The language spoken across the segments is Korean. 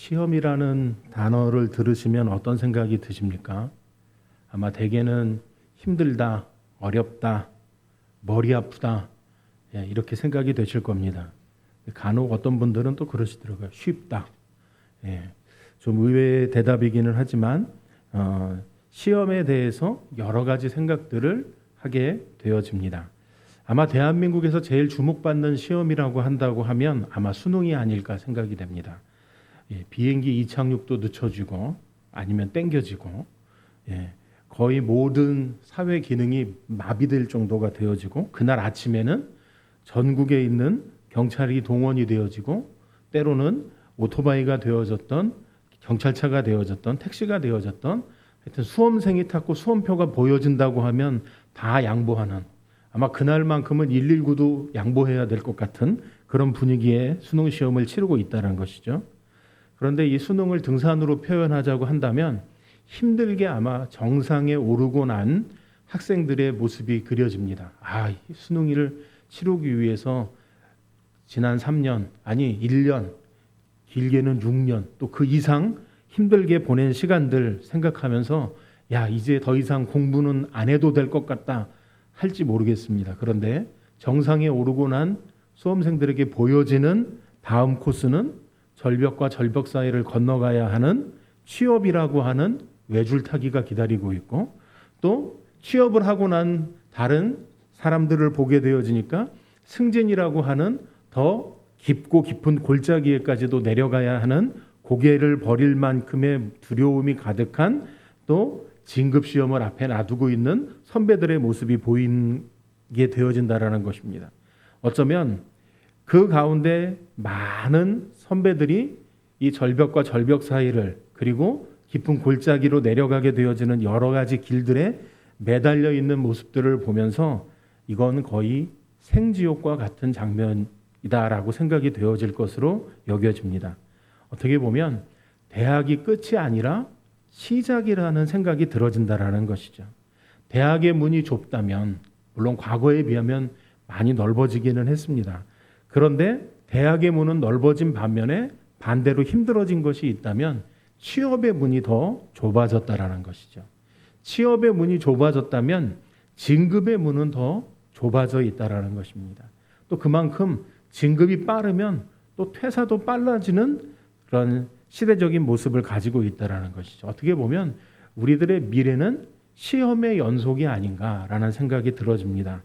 시험이라는 단어를 들으시면 어떤 생각이 드십니까? 아마 대개는 힘들다, 어렵다, 머리 아프다, 이렇게 생각이 되실 겁니다. 간혹 어떤 분들은 또 그러시더라고요. 쉽다. 좀 의외의 대답이기는 하지만 시험에 대해서 여러 가지 생각들을 하게 되어집니다. 아마 대한민국에서 제일 주목받는 시험이라고 한다고 하면 아마 수능이 아닐까 생각이 됩니다. 비행기 이착륙도 늦춰지고 아니면 땡겨지고 거의 모든 사회 기능이 마비될 정도가 되어지고 그날 아침에는 전국에 있는 경찰이 동원이 되어지고 때로는 오토바이가 되어졌던 경찰차가 되어졌던 택시가 되어졌던 하여튼 수험생이 탔고 수험표가 보여진다고 하면 다 양보하는 아마 그날만큼은 119도 양보해야 될 것 같은 그런 분위기의 수능 시험을 치르고 있다는 것이죠. 그런데 이 수능을 등산으로 표현하자고 한다면 힘들게 아마 정상에 오르고 난 학생들의 모습이 그려집니다. 이 수능을 치르기 위해서 지난 3년, 아니 1년, 길게는 6년, 또 그 이상 힘들게 보낸 시간들 생각하면서 이제 더 이상 공부는 안 해도 될 것 같다 할지 모르겠습니다. 그런데 정상에 오르고 난 수험생들에게 보여지는 다음 코스는 절벽과 절벽 사이를 건너가야 하는 취업이라고 하는 외줄타기가 기다리고 있고 또 취업을 하고 난 다른 사람들을 보게 되어지니까 승진이라고 하는 더 깊고 깊은 골짜기에까지도 내려가야 하는 고개를 버릴 만큼의 두려움이 가득한 또 진급시험을 앞에 놔두고 있는 선배들의 모습이 보이게 되어진다라는 것입니다. 어쩌면 그 가운데 많은 선배들이 이 절벽과 절벽 사이를 그리고 깊은 골짜기로 내려가게 되어지는 여러 가지 길들에 매달려 있는 모습들을 보면서 이건 거의 생지옥과 같은 장면이다라고 생각이 되어질 것으로 여겨집니다. 어떻게 보면 대학이 끝이 아니라 시작이라는 생각이 들어진다라는 것이죠. 대학의 문이 좁다면 물론 과거에 비하면 많이 넓어지기는 했습니다. 그런데 대학의 문은 넓어진 반면에 반대로 힘들어진 것이 있다면 취업의 문이 더 좁아졌다라는 것이죠. 취업의 문이 좁아졌다면 진급의 문은 더 좁아져 있다라는 것입니다. 또 그만큼 진급이 빠르면 또 퇴사도 빨라지는 그런 시대적인 모습을 가지고 있다라는 것이죠. 어떻게 보면 우리들의 미래는 시험의 연속이 아닌가라는 생각이 들어집니다.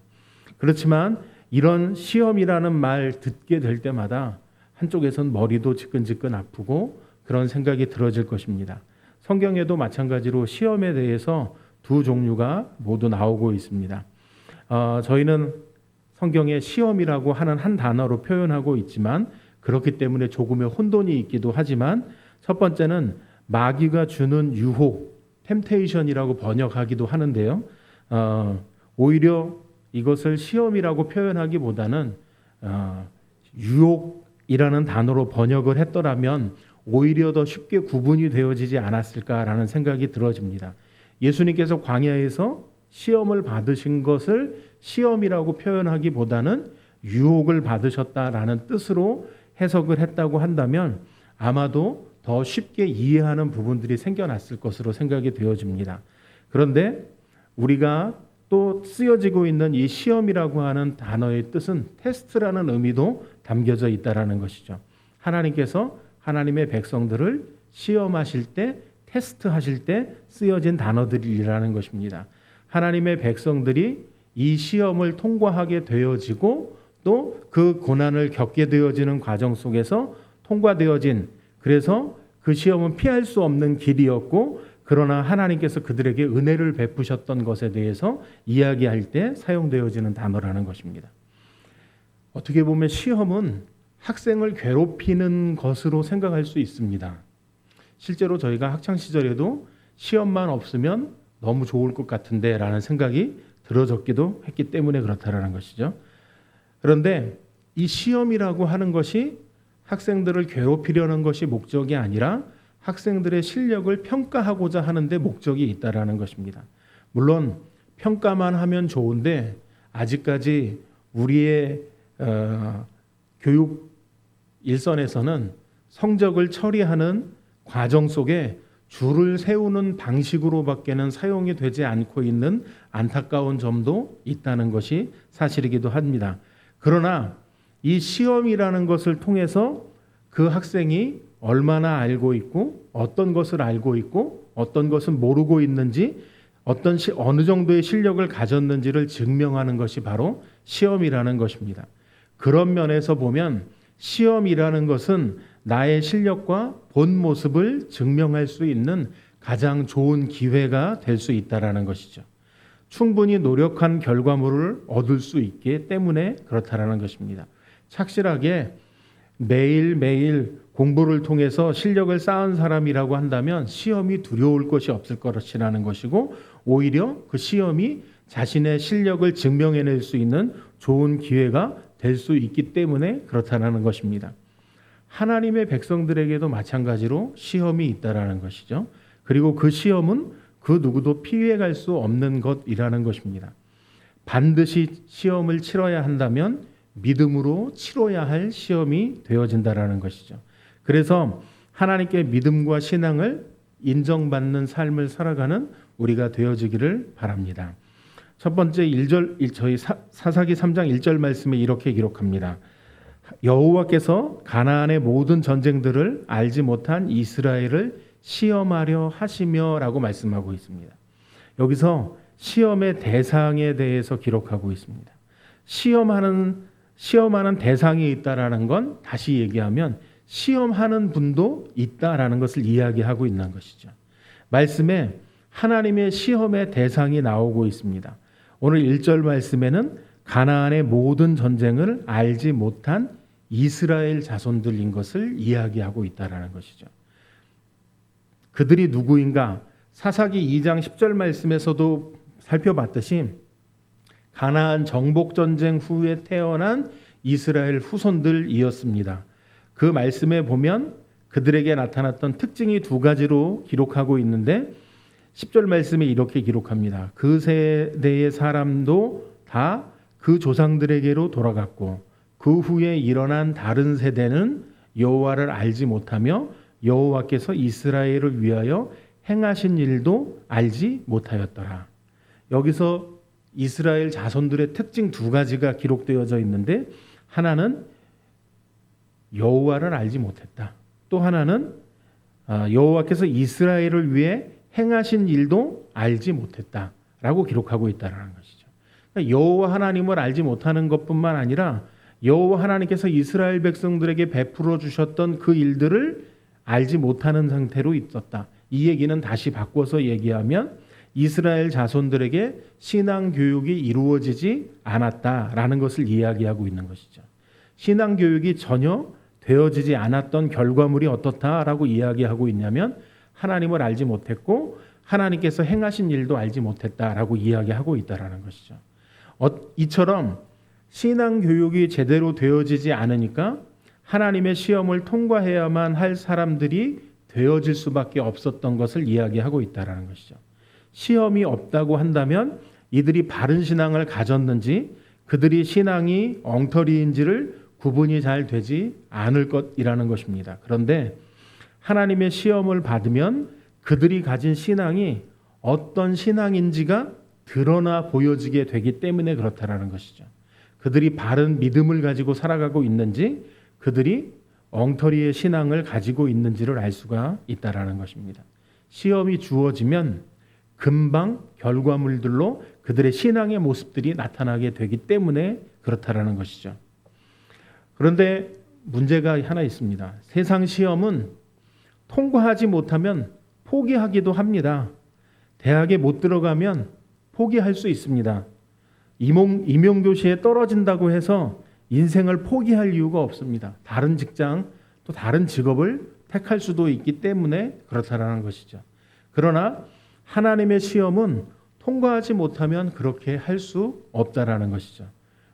그렇지만 이런 시험이라는 말 듣게 될 때마다 한쪽에선 머리도 지끈지끈 아프고 그런 생각이 들어질 것입니다. 성경에도 마찬가지로 시험에 대해서 두 종류가 모두 나오고 있습니다. 저희는 성경에 시험이라고 하는 한 단어로 표현하고 있지만 그렇기 때문에 조금의 혼돈이 있기도 하지만 첫 번째는 마귀가 주는 유혹, 템테이션이라고 번역하기도 하는데요. 오히려 이것을 시험이라고 표현하기보다는 유혹이라는 단어로 번역을 했더라면 오히려 더 쉽게 구분이 되어지지 않았을까라는 생각이 들어집니다. 예수님께서 광야에서 시험을 받으신 것을 시험이라고 표현하기보다는 유혹을 받으셨다라는 뜻으로 해석을 했다고 한다면 아마도 더 쉽게 이해하는 부분들이 생겨났을 것으로 생각이 되어집니다. 그런데 우리가 또 쓰여지고 있는 이 시험이라고 하는 단어의 뜻은 테스트라는 의미도 담겨져 있다라는 것이죠. 하나님께서 하나님의 백성들을 시험하실 때, 테스트하실 때 쓰여진 단어들이라는 것입니다. 하나님의 백성들이 이 시험을 통과하게 되어지고 또 그 고난을 겪게 되어지는 과정 속에서 통과되어진 그래서 그 시험은 피할 수 없는 길이었고 그러나 하나님께서 그들에게 은혜를 베푸셨던 것에 대해서 이야기할 때 사용되어지는 단어라는 것입니다. 어떻게 보면 시험은 학생을 괴롭히는 것으로 생각할 수 있습니다. 실제로 저희가 학창시절에도 시험만 없으면 너무 좋을 것 같은데 라는 생각이 들어졌기도 했기 때문에 그렇다라는 것이죠. 그런데 이 시험이라고 하는 것이 학생들을 괴롭히려는 것이 목적이 아니라 학생들의 실력을 평가하고자 하는데 목적이 있다라는 것입니다. 물론 평가만 하면 좋은데 아직까지 우리의 교육 일선에서는 성적을 처리하는 과정 속에 줄을 세우는 방식으로밖에는 사용이 되지 않고 있는 안타까운 점도 있다는 것이 사실이기도 합니다. 그러나 이 시험이라는 것을 통해서 그 학생이 얼마나 알고 있고 어떤 것을 알고 있고 어떤 것은 모르고 있는지 어느 정도의 실력을 가졌는지를 증명하는 것이 바로 시험이라는 것입니다. 그런 면에서 보면 시험이라는 것은 나의 실력과 본 모습을 증명할 수 있는 가장 좋은 기회가 될 수 있다는 것이죠. 충분히 노력한 결과물을 얻을 수 있기 때문에 그렇다는 것입니다. 착실하게 매일매일 공부를 통해서 실력을 쌓은 사람이라고 한다면 시험이 두려울 것이 없을 것이라는 것이고, 오히려 그 시험이 자신의 실력을 증명해낼 수 있는 좋은 기회가 될 수 있기 때문에 그렇다는 것입니다. 하나님의 백성들에게도 마찬가지로 시험이 있다라는 것이죠. 그리고 그 시험은 그 누구도 피해갈 수 없는 것이라는 것입니다. 반드시 시험을 치러야 한다면 믿음으로 치러야 할 시험이 되어진다라는 것이죠. 그래서 하나님께 믿음과 신앙을 인정받는 삶을 살아가는 우리가 되어지기를 바랍니다. 첫 번째 1절, 저희 사사기 3장 1절 말씀에 이렇게 기록합니다. 여호와께서 가나안의 모든 전쟁들을 알지 못한 이스라엘을 시험하려 하시며 라고 말씀하고 있습니다. 여기서 시험의 대상에 대해서 기록하고 있습니다. 시험하는 대상이 있다라는 건 다시 얘기하면 시험하는 분도 있다라는 것을 이야기하고 있는 것이죠. 말씀에 하나님의 시험의 대상이 나오고 있습니다. 오늘 1절 말씀에는 가나안의 모든 전쟁을 알지 못한 이스라엘 자손들인 것을 이야기하고 있다라는 것이죠. 그들이 누구인가? 사사기 2장 10절 말씀에서도 살펴봤듯이 가나안 정복 전쟁 후에 태어난 이스라엘 후손들이었습니다. 그 말씀에 보면 그들에게 나타났던 특징이 두 가지로 기록하고 있는데 10절 말씀에 이렇게 기록합니다. 그 세대의 사람도 다 그 조상들에게로 돌아갔고 그 후에 일어난 다른 세대는 여호와를 알지 못하며 여호와께서 이스라엘을 위하여 행하신 일도 알지 못하였더라. 여기서 이스라엘 자손들의 특징 두 가지가 기록되어져 있는데, 하나는 여호와를 알지 못했다. 또 하나는 여호와께서 이스라엘을 위해 행하신 일도 알지 못했다라고 기록하고 있다는 것이죠. 그러니까 여호와 하나님을 알지 못하는 것뿐만 아니라 여호와 하나님께서 이스라엘 백성들에게 베풀어 주셨던 그 일들을 알지 못하는 상태로 있었다. 이 얘기는 다시 바꿔서 얘기하면 이스라엘 자손들에게 신앙 교육이 이루어지지 않았다라는 것을 이야기하고 있는 것이죠. 신앙 교육이 전혀 되어지지 않았던 결과물이 어떻다라고 이야기하고 있냐면 하나님을 알지 못했고 하나님께서 행하신 일도 알지 못했다라고 이야기하고 있다라는 것이죠. 이처럼 신앙 교육이 제대로 되어지지 않으니까 하나님의 시험을 통과해야만 할 사람들이 되어질 수밖에 없었던 것을 이야기하고 있다라는 것이죠. 시험이 없다고 한다면 이들이 바른 신앙을 가졌는지 그들이 신앙이 엉터리인지를 구분이 잘 되지 않을 것이라는 것입니다. 그런데 하나님의 시험을 받으면 그들이 가진 신앙이 어떤 신앙인지가 드러나 보여지게 되기 때문에 그렇다라는 것이죠. 그들이 바른 믿음을 가지고 살아가고 있는지 그들이 엉터리의 신앙을 가지고 있는지를 알 수가 있다라는 것입니다. 시험이 주어지면 금방 결과물들로 그들의 신앙의 모습들이 나타나게 되기 때문에 그렇다라는 것이죠. 그런데 문제가 하나 있습니다. 세상 시험은 통과하지 못하면 포기하기도 합니다. 대학에 못 들어가면 포기할 수 있습니다. 임용교시에 떨어진다고 해서 인생을 포기할 이유가 없습니다. 다른 직장 또 다른 직업을 택할 수도 있기 때문에 그렇다라는 것이죠. 그러나 하나님의 시험은 통과하지 못하면 그렇게 할 수 없다라는 것이죠.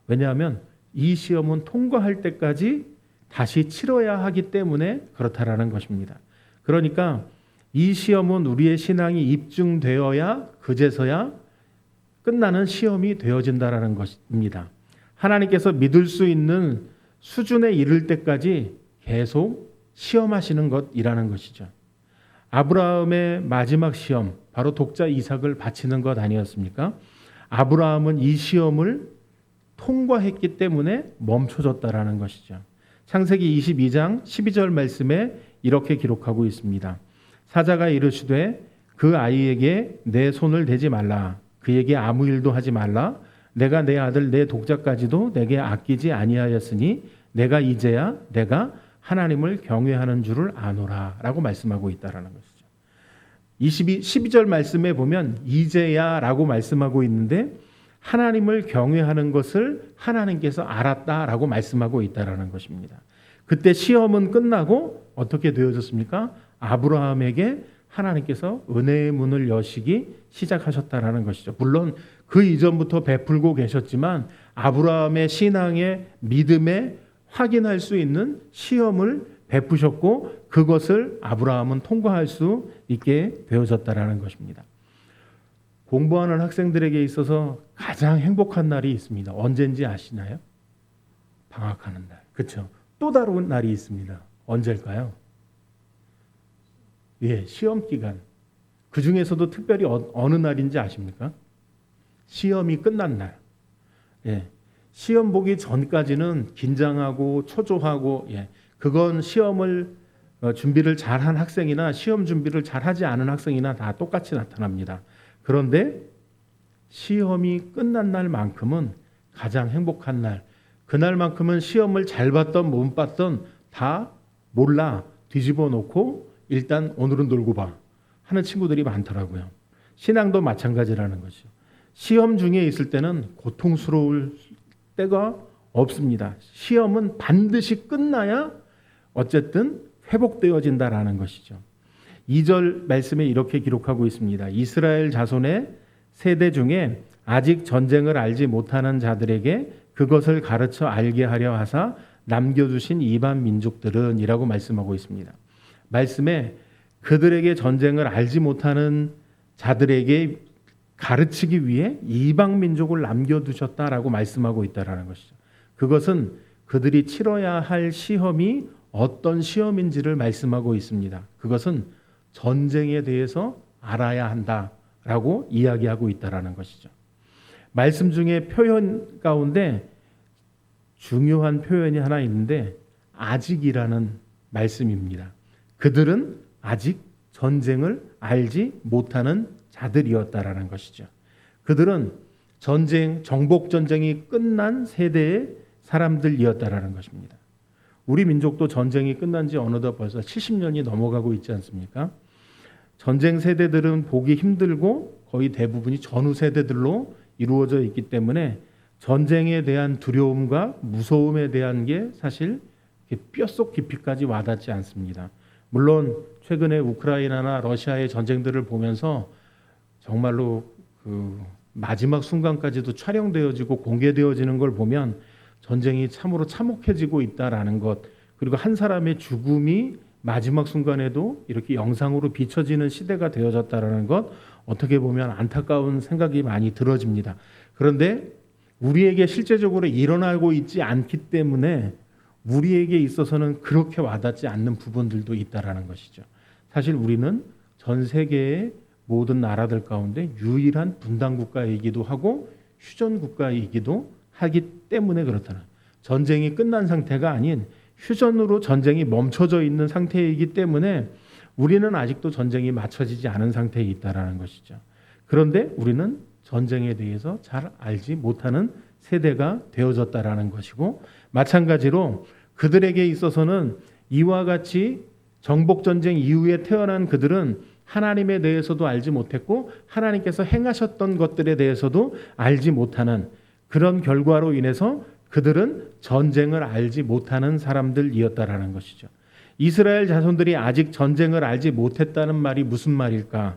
왜냐하면 이 시험은 통과할 때까지 다시 치러야 하기 때문에 그렇다라는 것입니다. 그러니까 이 시험은 우리의 신앙이 입증되어야 그제서야 끝나는 시험이 되어진다라는 것입니다. 하나님께서 믿을 수 있는 수준에 이를 때까지 계속 시험하시는 것이라는 것이죠. 아브라함의 마지막 시험, 바로 독자 이삭을 바치는 것 아니었습니까? 아브라함은 이 시험을 통과했기 때문에 멈춰졌다라는 것이죠. 창세기 22장 12절 말씀에 이렇게 기록하고 있습니다. 사자가 이르시되 그 아이에게 내 손을 대지 말라. 그에게 아무 일도 하지 말라. 내가 내 아들 내 독자까지도 내게 아끼지 아니하였으니 내가 이제야 내가 하나님을 경외하는 줄을 아노라 라고 말씀하고 있다라는 것이죠. 12절 말씀에 보면 이제야 라고 말씀하고 있는데 하나님을 경외하는 것을 하나님께서 알았다라고 말씀하고 있다라는 것입니다. 그때 시험은 끝나고 어떻게 되어졌습니까? 아브라함에게 하나님께서 은혜의 문을 여시기 시작하셨다라는 것이죠. 물론 그 이전부터 베풀고 계셨지만 아브라함의 신앙의 믿음에 확인할 수 있는 시험을 베푸셨고 그것을 아브라함은 통과할 수 있게 되어졌다라는 것입니다. 공부하는 학생들에게 있어서 가장 행복한 날이 있습니다. 언제인지 아시나요? 방학하는 날. 그렇죠? 또 다른 날이 있습니다. 언제일까요? 예, 시험 기간. 그 중에서도 특별히 어느 날인지 아십니까? 시험이 끝난 날. 예, 시험 보기 전까지는 긴장하고 초조하고, 예, 그건 시험을 준비를 잘한 학생이나 시험 준비를 잘하지 않은 학생이나 다 똑같이 나타납니다. 그런데 시험이 끝난 날만큼은 가장 행복한 날, 그날만큼은 시험을 잘 봤던 못 봤던 다 몰라 뒤집어 놓고 일단 오늘은 놀고 봐 하는 친구들이 많더라고요. 신앙도 마찬가지라는 것이죠. 시험 중에 있을 때는 고통스러울 때가 없습니다. 시험은 반드시 끝나야 어쨌든 회복되어진다라는 것이죠. 2절 말씀에 이렇게 기록하고 있습니다. 이스라엘 자손의 세대 중에 아직 전쟁을 알지 못하는 자들에게 그것을 가르쳐 알게 하려 하사 남겨두신 이방 민족들은 이라고 말씀하고 있습니다. 말씀에 그들에게 전쟁을 알지 못하는 자들에게 가르치기 위해 이방 민족을 남겨두셨다라고 말씀하고 있다라는 것이죠. 그것은 그들이 치러야 할 시험이 어떤 시험인지를 말씀하고 있습니다. 그것은 전쟁에 대해서 알아야 한다라고 이야기하고 있다라는 것이죠. 말씀 중에 표현 가운데 중요한 표현이 하나 있는데 아직이라는 말씀입니다. 그들은 아직 전쟁을 알지 못하는 자들이었다라는 것이죠. 그들은 정복 전쟁이 끝난 세대의 사람들이었다라는 것입니다. 우리 민족도 전쟁이 끝난 지 어느덧 벌써 70년이 넘어가고 있지 않습니까? 전쟁 세대들은 보기 힘들고 거의 대부분이 전후 세대들로 이루어져 있기 때문에 전쟁에 대한 두려움과 무서움에 대한 게 사실 뼛속 깊이까지 와닿지 않습니다. 물론 최근에 우크라이나나 러시아의 전쟁들을 보면서 정말로 그 마지막 순간까지도 촬영되어지고 공개되어지는 걸 보면 전쟁이 참으로 참혹해지고 있다라는 것, 그리고 한 사람의 죽음이 마지막 순간에도 이렇게 영상으로 비춰지는 시대가 되어졌다라는 것, 어떻게 보면 안타까운 생각이 많이 들어집니다. 그런데 우리에게 실제적으로 일어나고 있지 않기 때문에 우리에게 있어서는 그렇게 와닿지 않는 부분들도 있다라는 것이죠. 사실 우리는 전 세계의 모든 나라들 가운데 유일한 분단 국가이기도 하고 휴전 국가이기도 하기 때문에 그렇다는, 전쟁이 끝난 상태가 아닌 휴전으로 전쟁이 멈춰져 있는 상태이기 때문에 우리는 아직도 전쟁이 맞춰지지 않은 상태에 있다라는 것이죠. 그런데 우리는 전쟁에 대해서 잘 알지 못하는 세대가 되어졌다라는 것이고, 마찬가지로 그들에게 있어서는 이와 같이 정복 전쟁 이후에 태어난 그들은 하나님에 대해서도 알지 못했고 하나님께서 행하셨던 것들에 대해서도 알지 못하는 그런 결과로 인해서 그들은 전쟁을 알지 못하는 사람들이었다라는 것이죠. 이스라엘 자손들이 아직 전쟁을 알지 못했다는 말이 무슨 말일까?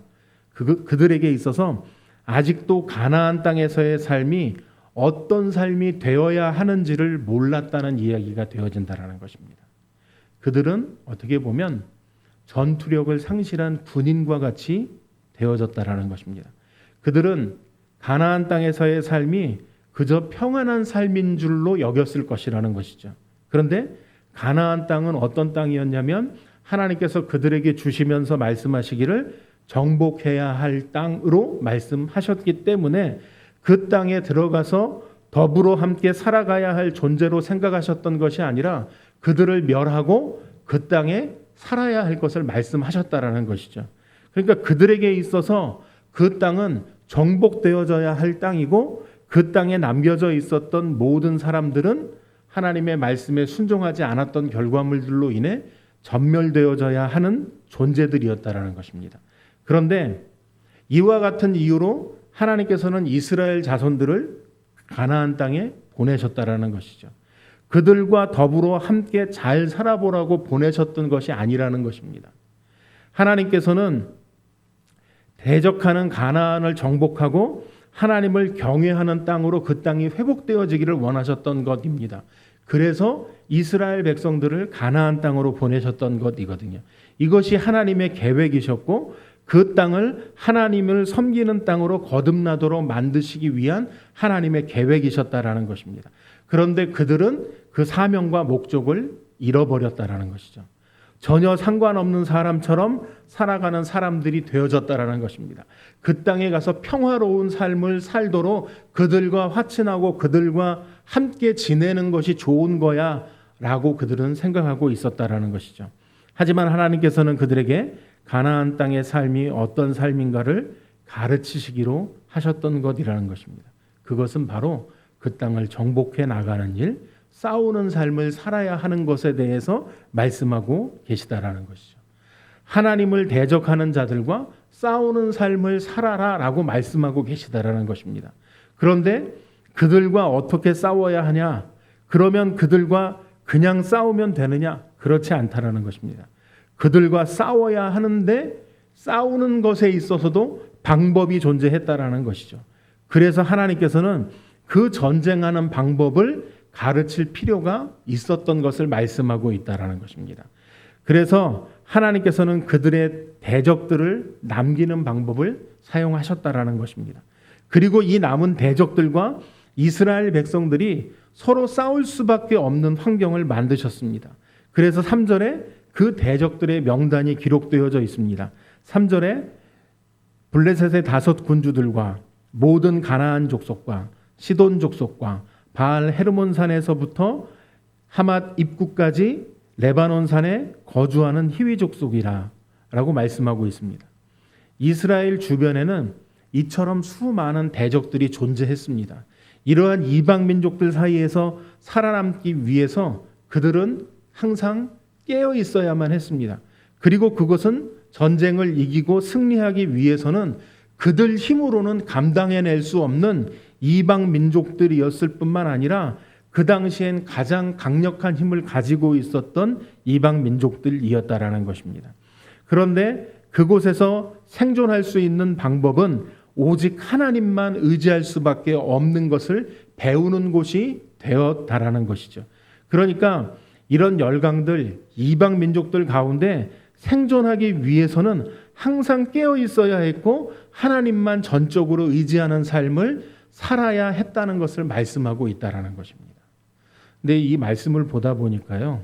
그들에게 있어서 아직도 가나안 땅에서의 삶이 어떤 삶이 되어야 하는지를 몰랐다는 이야기가 되어진다라는 것입니다. 그들은 어떻게 보면 전투력을 상실한 군인과 같이 되어졌다라는 것입니다. 그들은 가나안 땅에서의 삶이 그저 평안한 삶인 줄로 여겼을 것이라는 것이죠. 그런데 가나안 땅은 어떤 땅이었냐면 하나님께서 그들에게 주시면서 말씀하시기를 정복해야 할 땅으로 말씀하셨기 때문에 그 땅에 들어가서 더불어 함께 살아가야 할 존재로 생각하셨던 것이 아니라 그들을 멸하고 그 땅에 살아야 할 것을 말씀하셨다라는 것이죠. 그러니까 그들에게 있어서 그 땅은 정복되어져야 할 땅이고 그 땅에 남겨져 있었던 모든 사람들은 하나님의 말씀에 순종하지 않았던 결과물들로 인해 전멸되어져야 하는 존재들이었다라는 것입니다. 그런데 이와 같은 이유로 하나님께서는 이스라엘 자손들을 가나안 땅에 보내셨다라는 것이죠. 그들과 더불어 함께 잘 살아보라고 보내셨던 것이 아니라는 것입니다. 하나님께서는 대적하는 가나안을 정복하고 하나님을 경외하는 땅으로 그 땅이 회복되어지기를 원하셨던 것입니다. 그래서 이스라엘 백성들을 가나안 땅으로 보내셨던 것이거든요. 이것이 하나님의 계획이셨고 그 땅을 하나님을 섬기는 땅으로 거듭나도록 만드시기 위한 하나님의 계획이셨다라는 것입니다. 그런데 그들은 그 사명과 목적을 잃어버렸다라는 것이죠. 전혀 상관없는 사람처럼 살아가는 사람들이 되어졌다라는 것입니다. 그 땅에 가서 평화로운 삶을 살도록 그들과 화친하고 그들과 함께 지내는 것이 좋은 거야 라고 그들은 생각하고 있었다라는 것이죠. 하지만 하나님께서는 그들에게 가나안 땅의 삶이 어떤 삶인가를 가르치시기로 하셨던 것이라는 것입니다. 그것은 바로 그 땅을 정복해 나가는 일, 싸우는 삶을 살아야 하는 것에 대해서 말씀하고 계시다라는 것이죠. 하나님을 대적하는 자들과 싸우는 삶을 살아라 라고 말씀하고 계시다라는 것입니다. 그런데 그들과 어떻게 싸워야 하냐? 그러면 그들과 그냥 싸우면 되느냐? 그렇지 않다라는 것입니다. 그들과 싸워야 하는데 싸우는 것에 있어서도 방법이 존재했다라는 것이죠. 그래서 하나님께서는 그 전쟁하는 방법을 가르칠 필요가 있었던 것을 말씀하고 있다라는 것입니다. 그래서 하나님께서는 그들의 대적들을 남기는 방법을 사용하셨다라는 것입니다. 그리고 이 남은 대적들과 이스라엘 백성들이 서로 싸울 수밖에 없는 환경을 만드셨습니다. 그래서 3절에 그 대적들의 명단이 기록되어져 있습니다. 3절에 블레셋의 5 군주들과 모든 가나안 족속과 시돈 족속과 바알 헤르몬 산에서부터 하맛 입구까지 레바논 산에 거주하는 히위 족속이라 라고 말씀하고 있습니다. 이스라엘 주변에는 이처럼 수많은 대적들이 존재했습니다. 이러한 이방 민족들 사이에서 살아남기 위해서 그들은 항상 깨어 있어야만 했습니다. 그리고 그것은 전쟁을 이기고 승리하기 위해서는 그들 힘으로는 감당해낼 수 없는 이방 민족들이었을 뿐만 아니라 그 당시엔 가장 강력한 힘을 가지고 있었던 이방 민족들이었다라는 것입니다. 그런데 그곳에서 생존할 수 있는 방법은 오직 하나님만 의지할 수밖에 없는 것을 배우는 곳이 되었다라는 것이죠. 그러니까 이런 열강들, 이방 민족들 가운데 생존하기 위해서는 항상 깨어 있어야 했고 하나님만 전적으로 의지하는 삶을 살아야 했다는 것을 말씀하고 있다라는 것입니다. 근데 이 말씀을 보다 보니까요,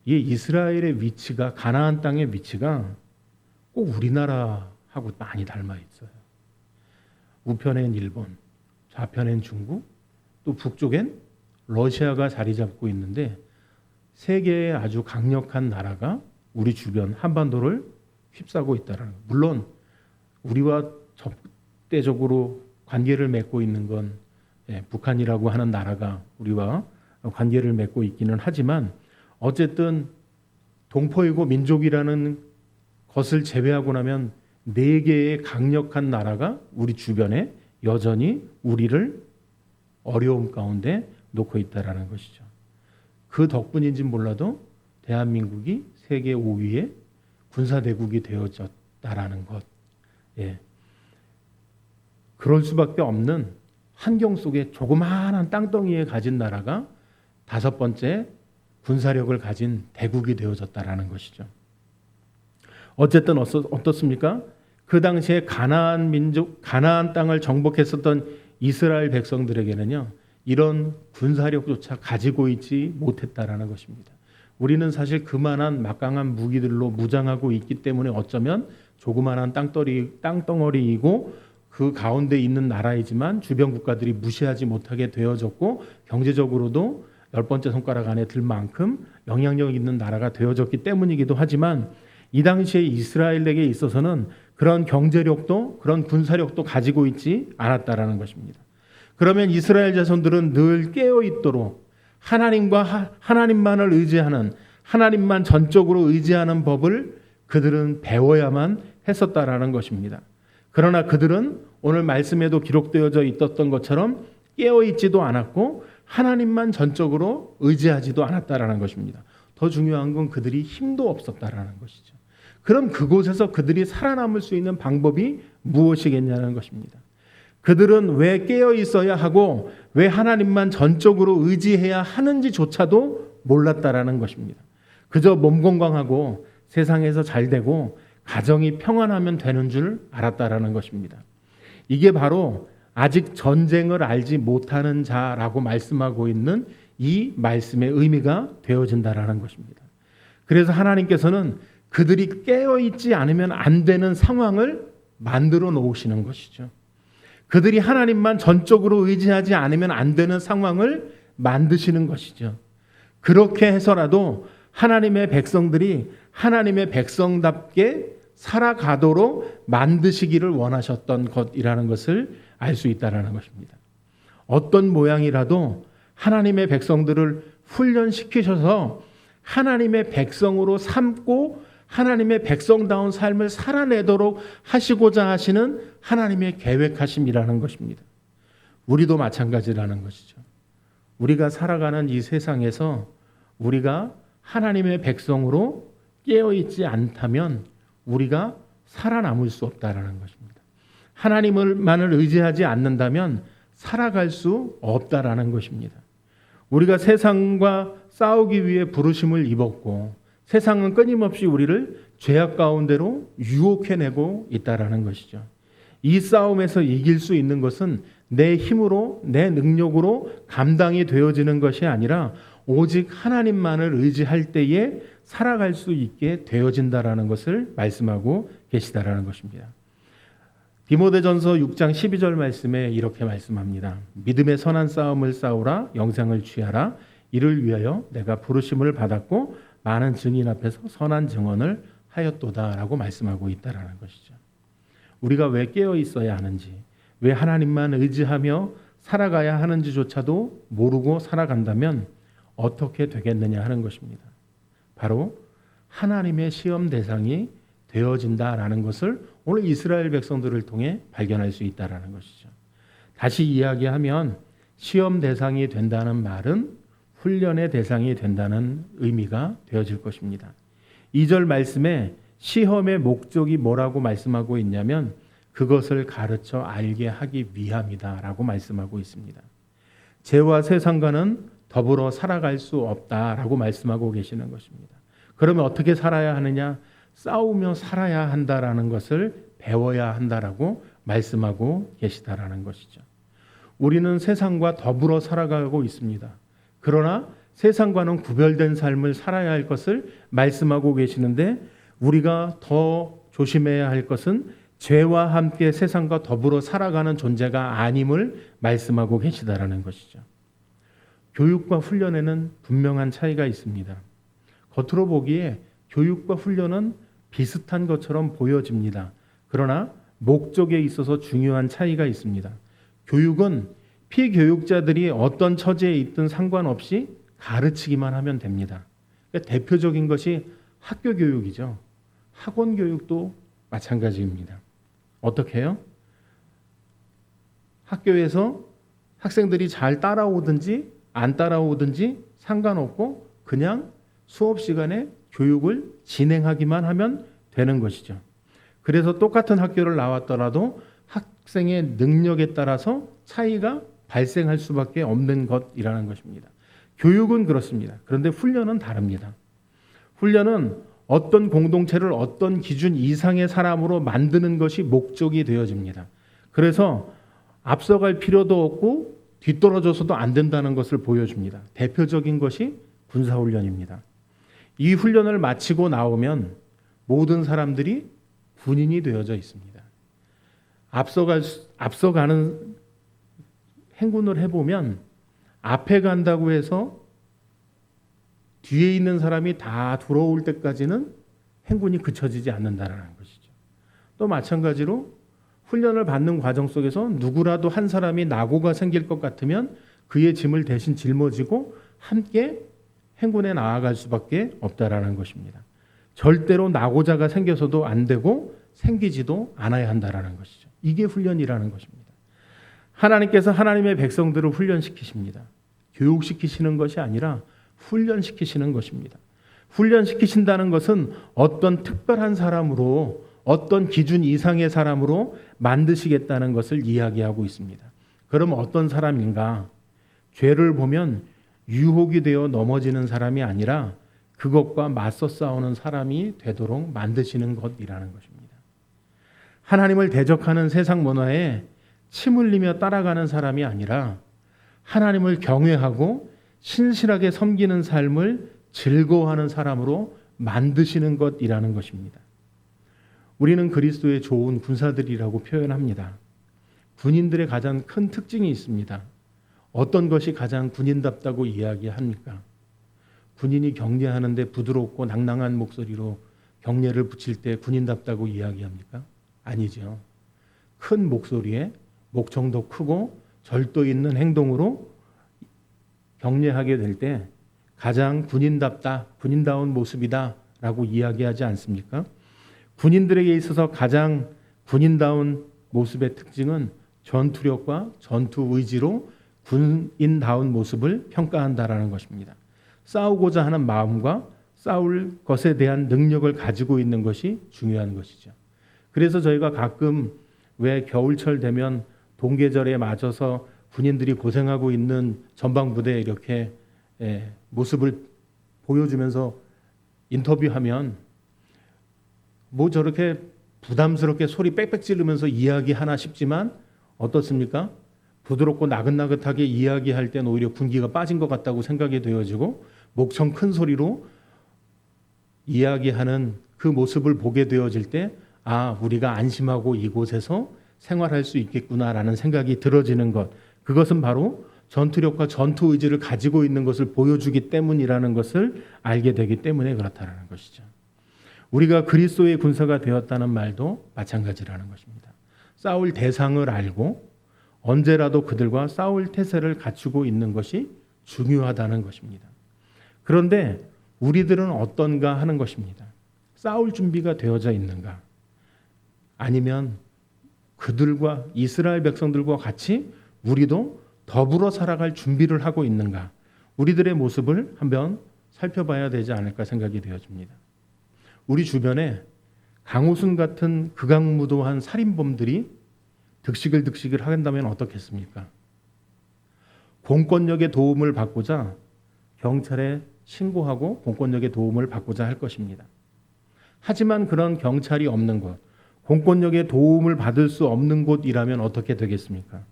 이 이스라엘의 위치가, 가나안 땅의 위치가 꼭 우리나라하고 많이 닮아 있어요. 우편엔 일본, 좌편엔 중국, 또 북쪽엔 러시아가 자리 잡고 있는데 세계의 아주 강력한 나라가 우리 주변 한반도를 휩싸고 있다는 것. 물론 우리와 적대적으로 관계를 맺고 있는 건 북한이라고 하는 나라가 우리와 관계를 맺고 있기는 하지만 어쨌든 동포이고 민족이라는 것을 제외하고 나면 4개의 강력한 나라가 우리 주변에 여전히 우리를 어려움 가운데 놓고 있다라는 것이죠. 그 덕분인지 몰라도 대한민국이 세계 5위의 군사대국이 되어졌다라는 것. 그럴 수밖에 없는 환경 속에 조그마한 땅덩이에 가진 나라가 5번째 군사력을 가진 대국이 되어졌다라는 것이죠. 어쨌든 어떻습니까? 그 당시에 가나안 땅을 정복했었던 이스라엘 백성들에게는요, 이런 군사력조차 가지고 있지 못했다라는 것입니다. 우리는 사실 그만한 막강한 무기들로 무장하고 있기 때문에 어쩌면 조그만한 땅덩어리이고 그 가운데 있는 나라이지만 주변 국가들이 무시하지 못하게 되어졌고 경제적으로도 10번째 손가락 안에 들 만큼 영향력 있는 나라가 되어졌기 때문이기도 하지만 이 당시에 이스라엘에게 있어서는 그런 경제력도 그런 군사력도 가지고 있지 않았다라는 것입니다. 그러면 이스라엘 자손들은 늘 깨어 있도록 하나님만을 의지하는, 하나님만 전적으로 의지하는 법을 그들은 배워야만 했었다라는 것입니다. 그러나 그들은 오늘 말씀에도 기록되어져 있었던 것처럼 깨어 있지도 않았고 하나님만 전적으로 의지하지도 않았다라는 것입니다. 더 중요한 건 그들이 힘도 없었다라는 것이죠. 그럼 그곳에서 그들이 살아남을 수 있는 방법이 무엇이겠냐는 것입니다. 그들은 왜 깨어 있어야 하고 왜 하나님만 전적으로 의지해야 하는지조차도 몰랐다라는 것입니다. 그저 몸 건강하고 세상에서 잘 되고 가정이 평안하면 되는 줄 알았다라는 것입니다. 이게 바로 아직 전쟁을 알지 못하는 자라고 말씀하고 있는 이 말씀의 의미가 되어진다라는 것입니다. 그래서 하나님께서는 그들이 깨어있지 않으면 안 되는 상황을 만들어 놓으시는 것이죠. 그들이 하나님만 전적으로 의지하지 않으면 안 되는 상황을 만드시는 것이죠. 그렇게 해서라도 하나님의 백성들이 하나님의 백성답게 살아가도록 만드시기를 원하셨던 것이라는 것을 알 수 있다는 것입니다. 어떤 모양이라도 하나님의 백성들을 훈련시키셔서 하나님의 백성으로 삼고 하나님의 백성다운 삶을 살아내도록 하시고자 하시는 하나님의 계획하심이라는 것입니다. 우리도 마찬가지라는 것이죠. 우리가 살아가는 이 세상에서 우리가 하나님의 백성으로 깨어있지 않다면 우리가 살아남을 수 없다라는 것입니다. 하나님만을 의지하지 않는다면 살아갈 수 없다라는 것입니다. 우리가 세상과 싸우기 위해 부르심을 입었고 세상은 끊임없이 우리를 죄악 가운데로 유혹해내고 있다라는 것이죠. 이 싸움에서 이길 수 있는 것은 내 힘으로 내 능력으로 감당이 되어지는 것이 아니라 오직 하나님만을 의지할 때에 살아갈 수 있게 되어진다라는 것을 말씀하고 계시다라는 것입니다. 디모데전서 6장 12절 말씀에 이렇게 말씀합니다. 믿음의 선한 싸움을 싸우라, 영생을 취하라. 이를 위하여 내가 부르심을 받았고 많은 증인 앞에서 선한 증언을 하였도다라고 말씀하고 있다라는 것이죠. 우리가 왜 깨어 있어야 하는지, 왜 하나님만 의지하며 살아가야 하는지조차도 모르고 살아간다면 어떻게 되겠느냐 하는 것입니다. 바로 하나님의 시험 대상이 되어진다라는 것을 오늘 이스라엘 백성들을 통해 발견할 수 있다라는 것이죠. 다시 이야기하면 시험 대상이 된다는 말은 훈련의 대상이 된다는 의미가 되어질 것입니다. 2절 말씀에 시험의 목적이 뭐라고 말씀하고 있냐면 그것을 가르쳐 알게 하기 위함이다라고 말씀하고 있습니다. 죄와 세상과는 더불어 살아갈 수 없다라고 말씀하고 계시는 것입니다. 그러면 어떻게 살아야 하느냐? 싸우며 살아야 한다라는 것을 배워야 한다라고 말씀하고 계시다라는 것이죠. 우리는 세상과 더불어 살아가고 있습니다. 그러나 세상과는 구별된 삶을 살아야 할 것을 말씀하고 계시는데 우리가 더 조심해야 할 것은 죄와 함께 세상과 더불어 살아가는 존재가 아님을 말씀하고 계시다라는 것이죠. 교육과 훈련에는 분명한 차이가 있습니다. 겉으로 보기에 교육과 훈련은 비슷한 것처럼 보여집니다. 그러나 목적에 있어서 중요한 차이가 있습니다. 교육은 피교육자들이 어떤 처지에 있든 상관없이 가르치기만 하면 됩니다. 그러니까 대표적인 것이 학교 교육이죠. 학원 교육도 마찬가지입니다. 어떻게 해요? 학교에서 학생들이 잘 따라오든지 안 따라오든지 상관없고 그냥 수업 시간에 교육을 진행하기만 하면 되는 것이죠. 그래서 똑같은 학교를 나왔더라도 학생의 능력에 따라서 차이가 발생할 수밖에 없는 것이라는 것입니다. 교육은 그렇습니다. 그런데 훈련은 다릅니다. 훈련은 어떤 공동체를 어떤 기준 이상의 사람으로 만드는 것이 목적이 되어집니다. 그래서 앞서갈 필요도 없고 뒤떨어져서도 안 된다는 것을 보여줍니다. 대표적인 것이 군사훈련입니다. 이 훈련을 마치고 나오면 모든 사람들이 군인이 되어져 있습니다. 앞서가는 행군을 해보면 앞에 간다고 해서 뒤에 있는 사람이 다 들어올 때까지는 행군이 그쳐지지 않는다는 것이죠. 또 마찬가지로 훈련을 받는 과정 속에서 누구라도 한 사람이 낙오가 생길 것 같으면 그의 짐을 대신 짊어지고 함께 행군에 나아갈 수밖에 없다라는 것입니다. 절대로 낙오자가 생겨서도 안 되고 생기지도 않아야 한다라는 것이죠. 이게 훈련이라는 것입니다. 하나님께서 하나님의 백성들을 훈련시키십니다. 교육시키시는 것이 아니라 훈련시키시는 것입니다. 훈련시키신다는 것은 어떤 특별한 사람으로, 어떤 기준 이상의 사람으로 만드시겠다는 것을 이야기하고 있습니다. 그럼 어떤 사람인가? 죄를 보면 유혹이 되어 넘어지는 사람이 아니라 그것과 맞서 싸우는 사람이 되도록 만드시는 것이라는 것입니다. 하나님을 대적하는 세상 문화에 침 흘리며 따라가는 사람이 아니라 하나님을 경외하고 신실하게 섬기는 삶을 즐거워하는 사람으로 만드시는 것이라는 것입니다. 우리는 그리스도의 좋은 군사들이라고 표현합니다. 군인들의 가장 큰 특징이 있습니다. 어떤 것이 가장 군인답다고 이야기합니까? 군인이 격려하는데 부드럽고 낭낭한 목소리로 격려를 붙일 때 군인답다고 이야기합니까? 아니죠. 큰 목소리에 목청도 크고 절도 있는 행동으로 격려하게 될 때 가장 군인답다, 군인다운 모습이다 라고 이야기하지 않습니까? 군인들에게 있어서 가장 군인다운 모습의 특징은 전투력과 전투 의지로 군인다운 모습을 평가한다라는 것입니다. 싸우고자 하는 마음과 싸울 것에 대한 능력을 가지고 있는 것이 중요한 것이죠. 그래서 저희가 가끔 왜 겨울철 되면 동계절에 맞아서 군인들이 고생하고 있는 전방부대에 이렇게 모습을 보여주면서 인터뷰하면 뭐 저렇게 부담스럽게 소리 빽빽 지르면서 이야기하나 싶지만 어떻습니까? 부드럽고 나긋나긋하게 이야기할 때는 오히려 군기가 빠진 것 같다고 생각이 되어지고 목청 큰 소리로 이야기하는 그 모습을 보게 되어질 때 우리가 안심하고 이곳에서 생활할 수 있겠구나라는 생각이 들어지는 것, 그것은 바로 전투력과 전투 의지를 가지고 있는 것을 보여주기 때문이라는 것을 알게 되기 때문에 그렇다는 것이죠. 우리가 그리스도의 군사가 되었다는 말도 마찬가지라는 것입니다. 싸울 대상을 알고 언제라도 그들과 싸울 태세를 갖추고 있는 것이 중요하다는 것입니다. 그런데 우리들은 어떤가 하는 것입니다. 싸울 준비가 되어져 있는가? 아니면 그들과 이스라엘 백성들과 같이 우리도 더불어 살아갈 준비를 하고 있는가? 우리들의 모습을 한번 살펴봐야 되지 않을까 생각이 되어집니다. 우리 주변에 강호순 같은 극악무도한 살인범들이 득식을 한다면 어떻겠습니까? 공권력의 도움을 받고자 경찰에 신고하고 공권력의 도움을 받고자 할 것입니다. 하지만 그런 경찰이 없는 곳, 공권력의 도움을 받을 수 없는 곳이라면 어떻게 되겠습니까?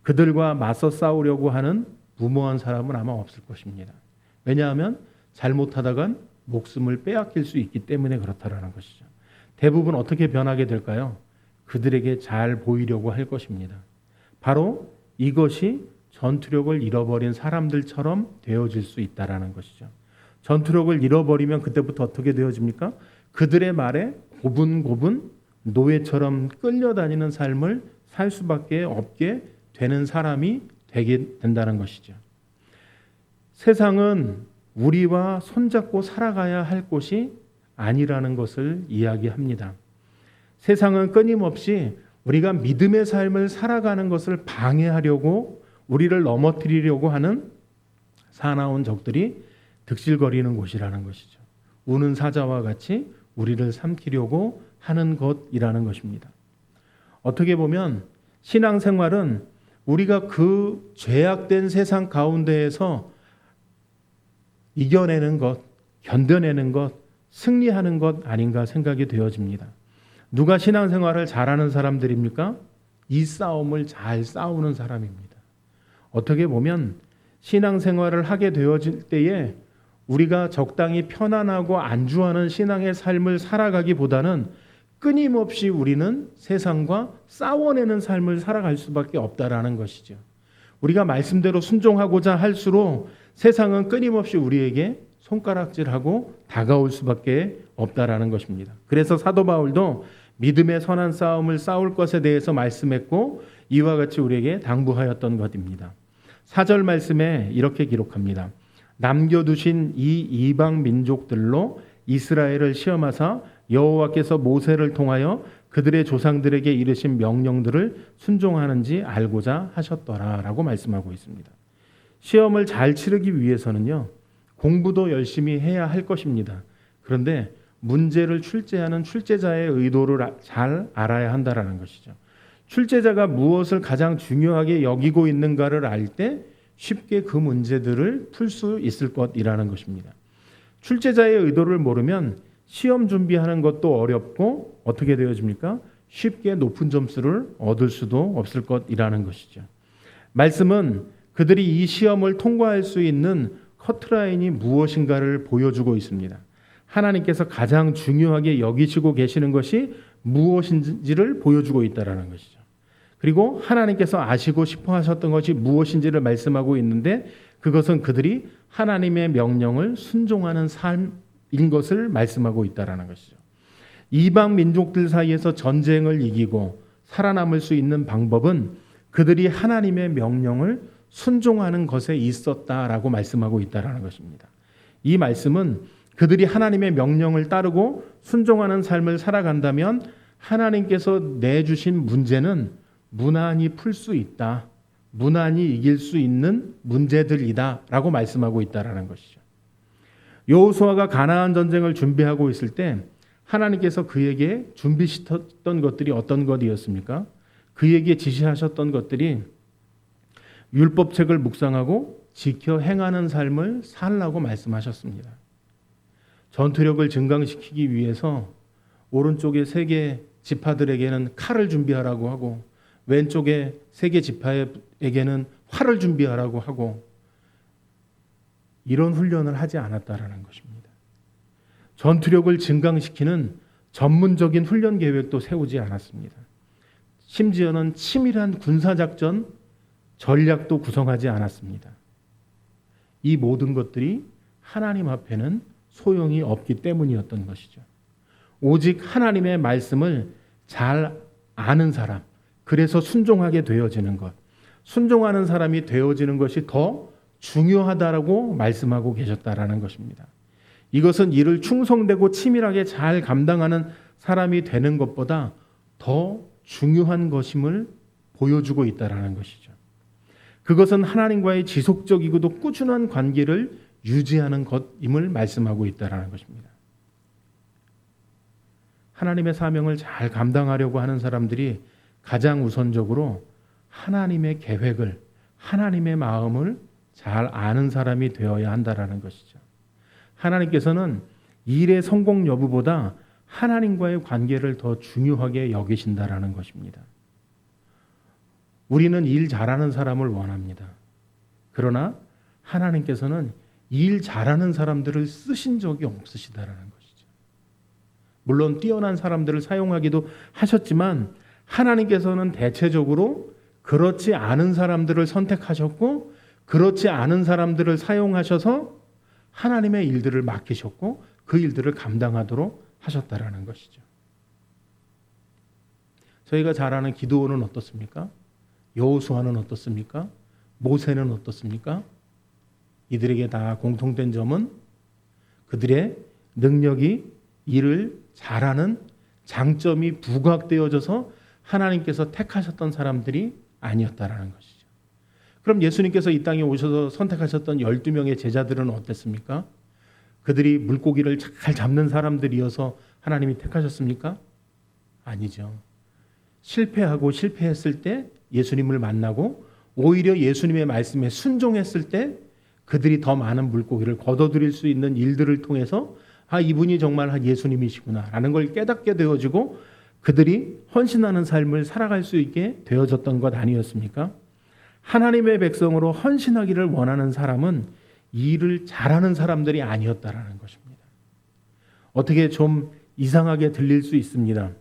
그들과 맞서 싸우려고 하는 무모한 사람은 아마 없을 것입니다. 왜냐하면 잘못하다간 목숨을 빼앗길 수 있기 때문에 그렇다라는 것이죠. 대부분 어떻게 변하게 될까요? 그들에게 잘 보이려고 할 것입니다. 바로 이것이 전투력을 잃어버린 사람들처럼 되어질 수 있다라는 것이죠. 전투력을 잃어버리면 그때부터 어떻게 되어집니까? 그들의 말에 고분고분 노예처럼 끌려다니는 삶을 살 수밖에 없게 되는 사람이 되게 된다는 것이죠. 세상은 우리와 손잡고 살아가야 할 곳이 아니라는 것을 이야기합니다. 세상은 끊임없이 우리가 믿음의 삶을 살아가는 것을 방해하려고 우리를 넘어뜨리려고 하는 사나운 적들이 득실거리는 곳이라는 것이죠. 우는 사자와 같이 우리를 삼키려고 하는 것이라는 것입니다. 어떻게 보면 신앙생활은 우리가 그 죄악된 세상 가운데에서 이겨내는 것, 견뎌내는 것, 승리하는 것 아닌가 생각이 되어집니다. 누가 신앙생활을 잘하는 사람들입니까? 이 싸움을 잘 싸우는 사람입니다. 어떻게 보면 신앙생활을 하게 되어질 때에 우리가 적당히 편안하고 안주하는 신앙의 삶을 살아가기보다는 끊임없이 우리는 세상과 싸워내는 삶을 살아갈 수밖에 없다라는 것이죠. 우리가 말씀대로 순종하고자 할수록 세상은 끊임없이 우리에게 손가락질하고 다가올 수밖에 없다라는 것입니다. 그래서 사도 바울도 믿음의 선한 싸움을 싸울 것에 대해서 말씀했고 이와 같이 우리에게 당부하였던 것입니다. 4절 말씀에 이렇게 기록합니다. 남겨두신 이 이방 민족들로 이스라엘을 시험하사 여호와께서 모세를 통하여 그들의 조상들에게 이르신 명령들을 순종하는지 알고자 하셨더라라고 말씀하고 있습니다. 시험을 잘 치르기 위해서는요, 공부도 열심히 해야 할 것입니다. 그런데 문제를 출제하는 출제자의 의도를 잘 알아야 한다라는 것이죠. 출제자가 무엇을 가장 중요하게 여기고 있는가를 알 때 쉽게 그 문제들을 풀 수 있을 것이라는 것입니다. 출제자의 의도를 모르면 시험 준비하는 것도 어렵고 어떻게 되어집니까? 쉽게 높은 점수를 얻을 수도 없을 것이라는 것이죠. 말씀은 그들이 이 시험을 통과할 수 있는 커트라인이 무엇인가를 보여주고 있습니다. 하나님께서 가장 중요하게 여기시고 계시는 것이 무엇인지를 보여주고 있다는 것이죠. 그리고 하나님께서 아시고 싶어 하셨던 것이 무엇인지를 말씀하고 있는데 그것은 그들이 하나님의 명령을 순종하는 삶인 것을 말씀하고 있다는 것이죠. 이방 민족들 사이에서 전쟁을 이기고 살아남을 수 있는 방법은 그들이 하나님의 명령을 순종하는 것에 있었다라고 말씀하고 있다는 것입니다. 이 말씀은 그들이 하나님의 명령을 따르고 순종하는 삶을 살아간다면 하나님께서 내주신 문제는 무난히 풀 수 있다, 무난히 이길 수 있는 문제들이다 라고 말씀하고 있다는 것이죠. 여호수아가 가나안 전쟁을 준비하고 있을 때 하나님께서 그에게 준비시켰던 것들이 어떤 것이었습니까? 그에게 지시하셨던 것들이 율법책을 묵상하고 지켜 행하는 삶을 살라고 말씀하셨습니다. 전투력을 증강시키기 위해서 오른쪽에 세 개 지파들에게는 칼을 준비하라고 하고 왼쪽에 세 개 지파에게는 활을 준비하라고 하고 이런 훈련을 하지 않았다라는 것입니다. 전투력을 증강시키는 전문적인 훈련 계획도 세우지 않았습니다. 심지어는 치밀한 군사작전 전략도 구성하지 않았습니다. 이 모든 것들이 하나님 앞에는 소용이 없기 때문이었던 것이죠. 오직 하나님의 말씀을 잘 아는 사람, 그래서 순종하게 되어지는 것, 순종하는 사람이 되어지는 것이 더 중요하다라고 말씀하고 계셨다라는 것입니다. 이것은 이를 충성되고 치밀하게 잘 감당하는 사람이 되는 것보다 더 중요한 것임을 보여주고 있다라는 것이죠. 그것은 하나님과의 지속적이고도 꾸준한 관계를 유지하는 것임을 말씀하고 있다라는 것입니다. 하나님의 사명을 잘 감당하려고 하는 사람들이 가장 우선적으로 하나님의 계획을, 하나님의 마음을 잘 아는 사람이 되어야 한다라는 것이죠. 하나님께서는 일의 성공 여부보다 하나님과의 관계를 더 중요하게 여기신다라는 것입니다. 우리는 일 잘하는 사람을 원합니다. 그러나 하나님께서는 일 잘하는 사람들을 쓰신 적이 없으시다라는 것이죠. 물론 뛰어난 사람들을 사용하기도 하셨지만 하나님께서는 대체적으로 그렇지 않은 사람들을 선택하셨고 그렇지 않은 사람들을 사용하셔서 하나님의 일들을 맡기셨고 그 일들을 감당하도록 하셨다라는 것이죠. 저희가 잘 아는 기드온은 어떻습니까? 여호수아는 어떻습니까? 모세는 어떻습니까? 이들에게 다 공통된 점은 그들의 능력이 일을 잘하는 장점이 부각되어져서 하나님께서 택하셨던 사람들이 아니었다라는 것이죠. 그럼 예수님께서 이 땅에 오셔서 선택하셨던 12명의 제자들은 어땠습니까? 그들이 물고기를 잘 잡는 사람들이어서 하나님이 택하셨습니까? 아니죠. 실패했을 때 예수님을 만나고 오히려 예수님의 말씀에 순종했을 때 그들이 더 많은 물고기를 거둬들일 수 있는 일들을 통해서 이분이 정말 예수님이시구나 라는 걸 깨닫게 되어지고 그들이 헌신하는 삶을 살아갈 수 있게 되어졌던 것 아니었습니까? 하나님의 백성으로 헌신하기를 원하는 사람은 일을 잘하는 사람들이 아니었다라는 것입니다. 어떻게 좀 이상하게 들릴 수 있습니다.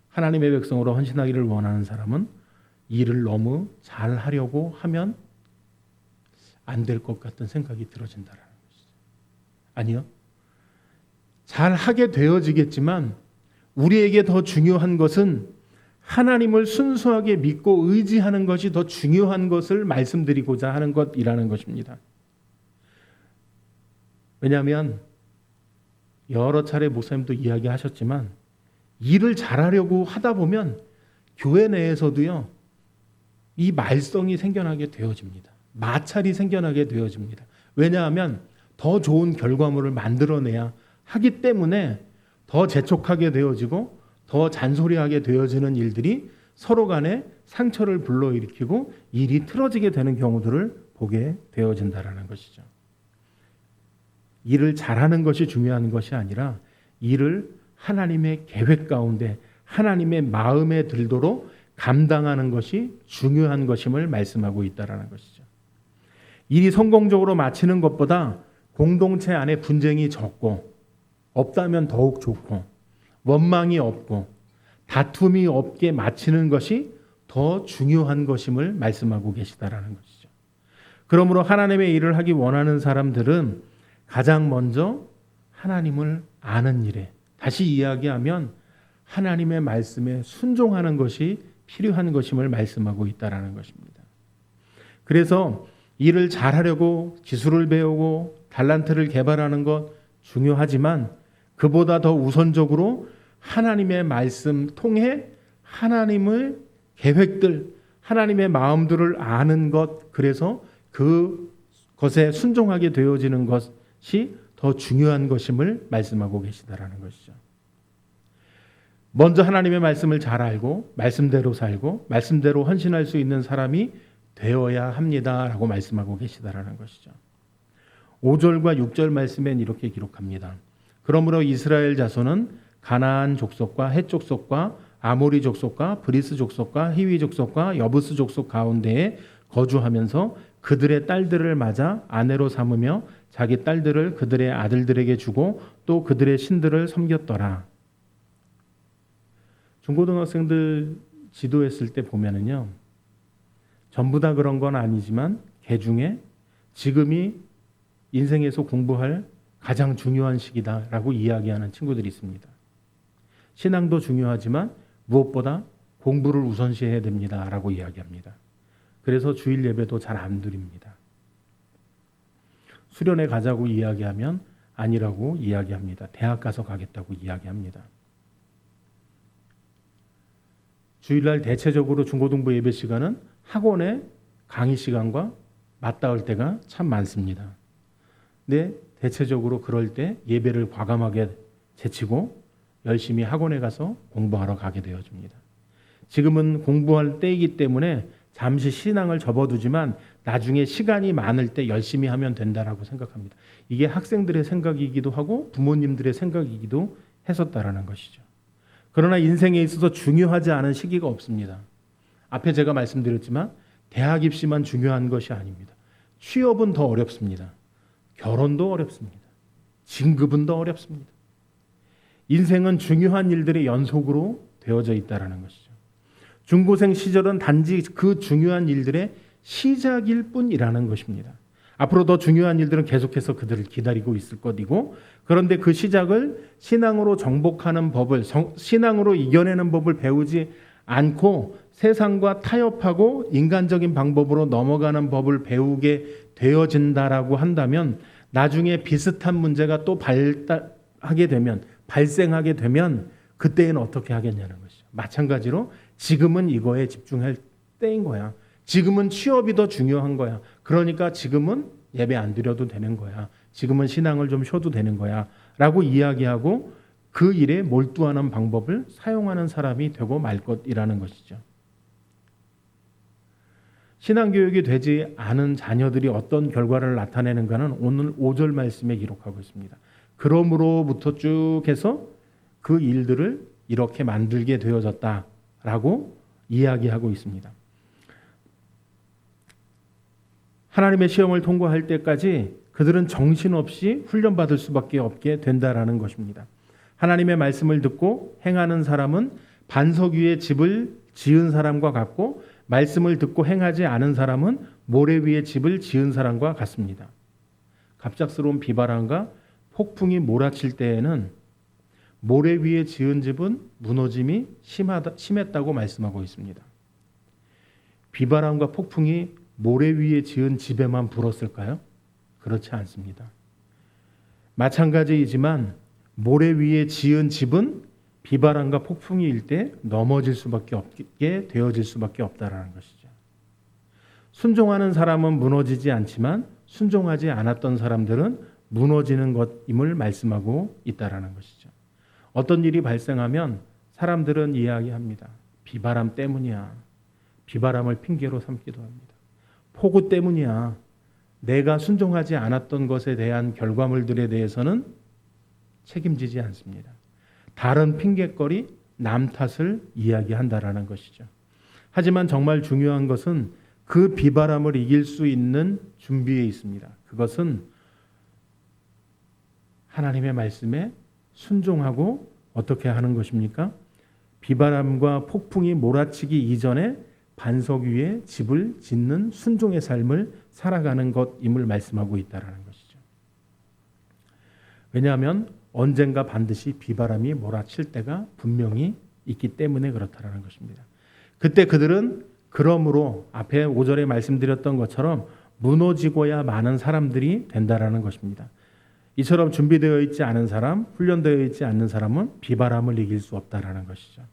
하나님의 백성으로 헌신하기를 원하는 사람은 일을 너무 잘하려고 하면 안 될 것 같은 생각이 들어진다라는 것이죠. 아니요. 잘하게 되어지겠지만 우리에게 더 중요한 것은 하나님을 순수하게 믿고 의지하는 것이 더 중요한 것을 말씀드리고자 하는 것이라는 것입니다. 왜냐하면 여러 차례 목사님도 이야기하셨지만 일을 잘하려고 하다 보면 교회 내에서도요, 이 말썽이 생겨나게 되어집니다. 마찰이 생겨나게 되어집니다. 왜냐하면 더 좋은 결과물을 만들어내야 하기 때문에 더 재촉하게 되어지고 더 잔소리하게 되어지는 일들이 서로 간에 상처를 불러일으키고 일이 틀어지게 되는 경우들을 보게 되어진다라는 것이죠. 일을 잘하는 것이 중요한 것이 아니라 일을 하나님의 계획 가운데 하나님의 마음에 들도록 감당하는 것이 중요한 것임을 말씀하고 있다라는 것이죠. 일이 성공적으로 마치는 것보다 공동체 안에 분쟁이 적고 없다면 더욱 좋고 원망이 없고 다툼이 없게 마치는 것이 더 중요한 것임을 말씀하고 계시다라는 것이죠. 그러므로 하나님의 일을 하기 원하는 사람들은 가장 먼저 하나님을 아는 일에, 다시 이야기하면 하나님의 말씀에 순종하는 것이 필요한 것임을 말씀하고 있다라는 것입니다. 그래서 일을 잘하려고 기술을 배우고 달란트를 개발하는 것 중요하지만 그보다 더 우선적으로 하나님의 말씀 통해 하나님의 계획들, 하나님의 마음들을 아는 것, 그래서 그것에 순종하게 되어지는 것이 더 중요한 것임을 말씀하고 계시다라는 것이죠. 먼저 하나님의 말씀을 잘 알고 말씀대로 살고 말씀대로 헌신할 수 있는 사람이 되어야 합니다라고 말씀하고 계시다라는 것이죠. 5절과 6절 말씀엔 이렇게 기록합니다. 그러므로 이스라엘 자손은 가나안 족속과 헷 족속과 아모리 족속과 브리스 족속과 히위 족속과 여부스 족속 가운데에 거주하면서 그들의 딸들을 맞아 아내로 삼으며 자기 딸들을 그들의 아들들에게 주고 또 그들의 신들을 섬겼더라. 중고등학생들 지도했을 때 보면은요, 전부 다 그런 건 아니지만 개 중에 지금이 인생에서 공부할 가장 중요한 시기다라고 이야기하는 친구들이 있습니다. 신앙도 중요하지만 무엇보다 공부를 우선시해야 됩니다라고 이야기합니다. 그래서 주일 예배도 잘 안 드립니다. 수련회 가자고 이야기하면 아니라고 이야기합니다. 대학 가서 가겠다고 이야기합니다. 주일날 대체적으로 중고등부 예배 시간은 학원의 강의 시간과 맞닿을 때가 참 많습니다. 근데 대체적으로 그럴 때 예배를 과감하게 제치고 열심히 학원에 가서 공부하러 가게 되어집니다. 지금은 공부할 때이기 때문에 잠시 신앙을 접어두지만 나중에 시간이 많을 때 열심히 하면 된다라고 생각합니다. 이게 학생들의 생각이기도 하고 부모님들의 생각이기도 했었다라는 것이죠. 그러나 인생에 있어서 중요하지 않은 시기가 없습니다. 앞에 제가 말씀드렸지만 대학 입시만 중요한 것이 아닙니다. 취업은 더 어렵습니다. 결혼도 어렵습니다. 진급은 더 어렵습니다. 인생은 중요한 일들의 연속으로 되어져 있다는 것이죠. 중고생 시절은 단지 그 중요한 일들의 시작일 뿐이라는 것입니다. 앞으로 더 중요한 일들은 계속해서 그들을 기다리고 있을 것이고, 그런데 그 시작을 신앙으로 정복하는 법을, 신앙으로 이겨내는 법을 배우지 않고 세상과 타협하고 인간적인 방법으로 넘어가는 법을 배우게 되어진다라고 한다면 나중에 비슷한 문제가 또 발생하게 되면 그때는 어떻게 하겠냐는 것이죠. 마찬가지로 지금은 이거에 집중할 때인 거야. 지금은 취업이 더 중요한 거야. 그러니까 지금은 예배 안 드려도 되는 거야. 지금은 신앙을 좀 쉬어도 되는 거야. 라고 이야기하고 그 일에 몰두하는 방법을 사용하는 사람이 되고 말 것이라는 것이죠. 신앙교육이 되지 않은 자녀들이 어떤 결과를 나타내는가는 오늘 5절 말씀에 기록하고 있습니다. 그러므로부터 쭉 해서 그 일들을 이렇게 만들게 되어졌다라고 이야기하고 있습니다. 하나님의 시험을 통과할 때까지 그들은 정신없이 훈련받을 수밖에 없게 된다라는 것입니다. 하나님의 말씀을 듣고 행하는 사람은 반석 위에 집을 지은 사람과 같고, 말씀을 듣고 행하지 않은 사람은 모래 위에 집을 지은 사람과 같습니다. 갑작스러운 비바람과 폭풍이 몰아칠 때에는 모래 위에 지은 집은 무너짐이 심했다고 말씀하고 있습니다. 비바람과 폭풍이 모래 위에 지은 집에만 불었을까요? 그렇지 않습니다. 마찬가지이지만 모래 위에 지은 집은 비바람과 폭풍이 일 때 넘어질 수밖에 없게 되어질 수밖에 없다라는 것이죠. 순종하는 사람은 무너지지 않지만 순종하지 않았던 사람들은 무너지는 것임을 말씀하고 있다라는 것이죠. 어떤 일이 발생하면 사람들은 이야기합니다. 비바람 때문이야. 비바람을 핑계로 삼기도 합니다. 폭우 때문이야. 내가 순종하지 않았던 것에 대한 결과물들에 대해서는 책임지지 않습니다. 다른 핑계거리, 남 탓을 이야기한다라는 것이죠. 하지만 정말 중요한 것은 그 비바람을 이길 수 있는 준비에 있습니다. 그것은 하나님의 말씀에 순종하고 어떻게 하는 것입니까? 비바람과 폭풍이 몰아치기 이전에 반석 위에 집을 짓는 순종의 삶을 살아가는 것임을 말씀하고 있다는 것이죠. 왜냐하면 언젠가 반드시 비바람이 몰아칠 때가 분명히 있기 때문에 그렇다는 것입니다. 그때 그들은 그러므로 앞에 5절에 말씀드렸던 것처럼 무너지고야 마는 사람들이 된다라는 것입니다. 이처럼 준비되어 있지 않은 사람, 훈련되어 있지 않는 사람은 비바람을 이길 수 없다라는 것이죠.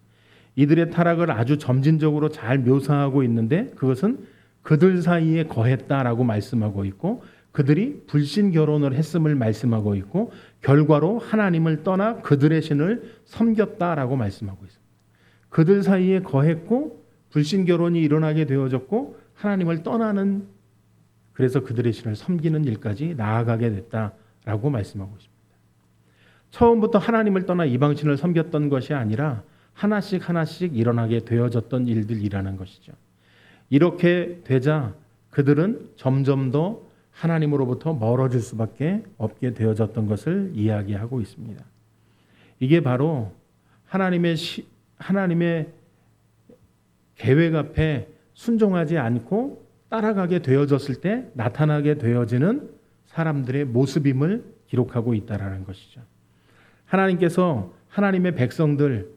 이들의 타락을 아주 점진적으로 잘 묘사하고 있는데 그것은 그들 사이에 거했다라고 말씀하고 있고, 그들이 불신 결혼을 했음을 말씀하고 있고, 결과로 하나님을 떠나 그들의 신을 섬겼다라고 말씀하고 있습니다. 그들 사이에 거했고 불신 결혼이 일어나게 되어졌고 하나님을 떠나는, 그래서 그들의 신을 섬기는 일까지 나아가게 됐다라고 말씀하고 있습니다. 처음부터 하나님을 떠나 이방신을 섬겼던 것이 아니라 하나씩 하나씩 일어나게 되어졌던 일들이라는 것이죠. 이렇게 되자 그들은 점점 더 하나님으로부터 멀어질 수밖에 없게 되어졌던 것을 이야기하고 있습니다. 이게 바로 하나님의 계획 앞에 순종하지 않고 따라가게 되어졌을 때 나타나게 되어지는 사람들의 모습임을 기록하고 있다라는 것이죠. 하나님께서 하나님의 백성들을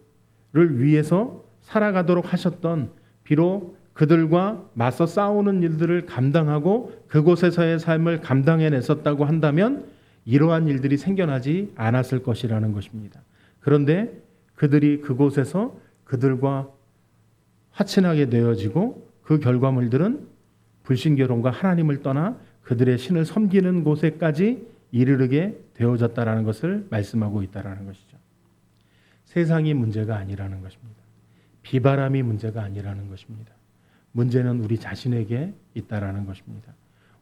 위해서 살아가도록 하셨던, 비록 그들과 맞서 싸우는 일들을 감당하고 그곳에서의 삶을 감당해냈었다고 한다면 이러한 일들이 생겨나지 않았을 것이라는 것입니다. 그런데 그들이 그곳에서 그들과 화친하게 되어지고 그 결과물들은 불신결혼과 하나님을 떠나 그들의 신을 섬기는 곳에까지 이르게 되어졌다라는 것을 말씀하고 있다라는 것이죠. 세상이 문제가 아니라는 것입니다. 비바람이 문제가 아니라는 것입니다. 문제는 우리 자신에게 있다라는 것입니다.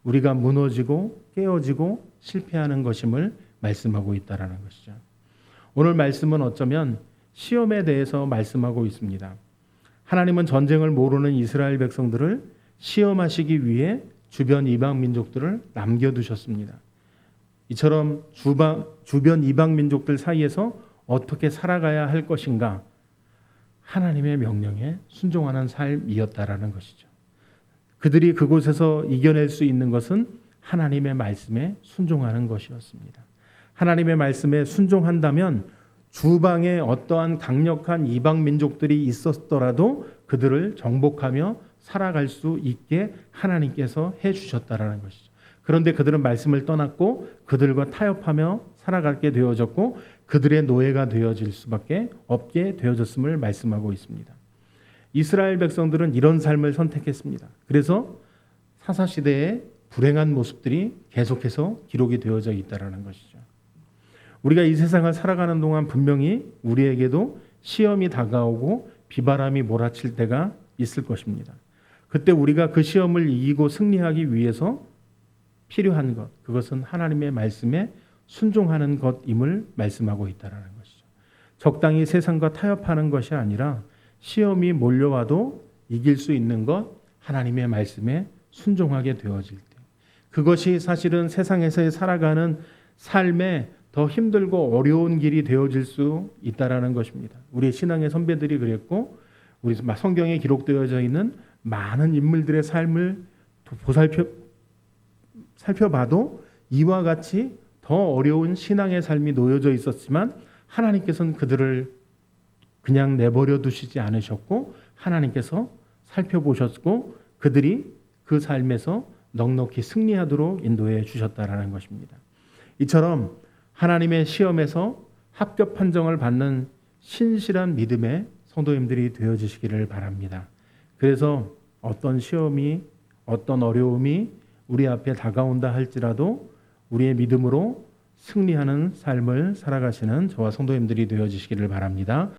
우리가 무너지고 깨어지고 실패하는 것임을 말씀하고 있다라는 것이죠. 오늘 말씀은 어쩌면 시험에 대해서 말씀하고 있습니다. 하나님은 전쟁을 모르는 이스라엘 백성들을 시험하시기 위해 주변 이방 민족들을 남겨두셨습니다. 이처럼 주변 이방 민족들 사이에서 어떻게 살아가야 할 것인가, 하나님의 명령에 순종하는 삶이었다라는 것이죠. 그들이 그곳에서 이겨낼 수 있는 것은 하나님의 말씀에 순종하는 것이었습니다. 하나님의 말씀에 순종한다면 주방에 어떠한 강력한 이방 민족들이 있었더라도 그들을 정복하며 살아갈 수 있게 하나님께서 해주셨다라는 것이죠. 그런데 그들은 말씀을 떠났고 그들과 타협하며 살아가게 되어졌고 그들의 노예가 되어질 수밖에 없게 되어졌음을 말씀하고 있습니다. 이스라엘 백성들은 이런 삶을 선택했습니다. 그래서 사사시대의 불행한 모습들이 계속해서 기록이 되어져 있다는 것이죠. 우리가 이 세상을 살아가는 동안 분명히 우리에게도 시험이 다가오고 비바람이 몰아칠 때가 있을 것입니다. 그때 우리가 그 시험을 이기고 승리하기 위해서 필요한 것, 그것은 하나님의 말씀에 순종하는 것임을 말씀하고 있다는 것이죠. 적당히 세상과 타협하는 것이 아니라 시험이 몰려와도 이길 수 있는 것, 하나님의 말씀에 순종하게 되어질 때, 그것이 사실은 세상에서 살아가는 삶에 더 힘들고 어려운 길이 되어질 수 있다라는 것입니다. 우리 신앙의 선배들이 그랬고 우리 성경에 기록되어져 있는 많은 인물들의 삶을 살펴봐도 이와 같이 더 어려운 신앙의 삶이 놓여져 있었지만 하나님께서는 그들을 그냥 내버려 두시지 않으셨고 하나님께서 살펴보셨고 그들이 그 삶에서 넉넉히 승리하도록 인도해 주셨다라는 것입니다. 이처럼 하나님의 시험에서 합격 판정을 받는 신실한 믿음의 성도님들이 되어주시기를 바랍니다. 그래서 어떤 시험이 어떤 어려움이 우리 앞에 다가온다 할지라도 우리의 믿음으로 승리하는 삶을 살아가시는 저와 성도님들이 되어주시기를 바랍니다.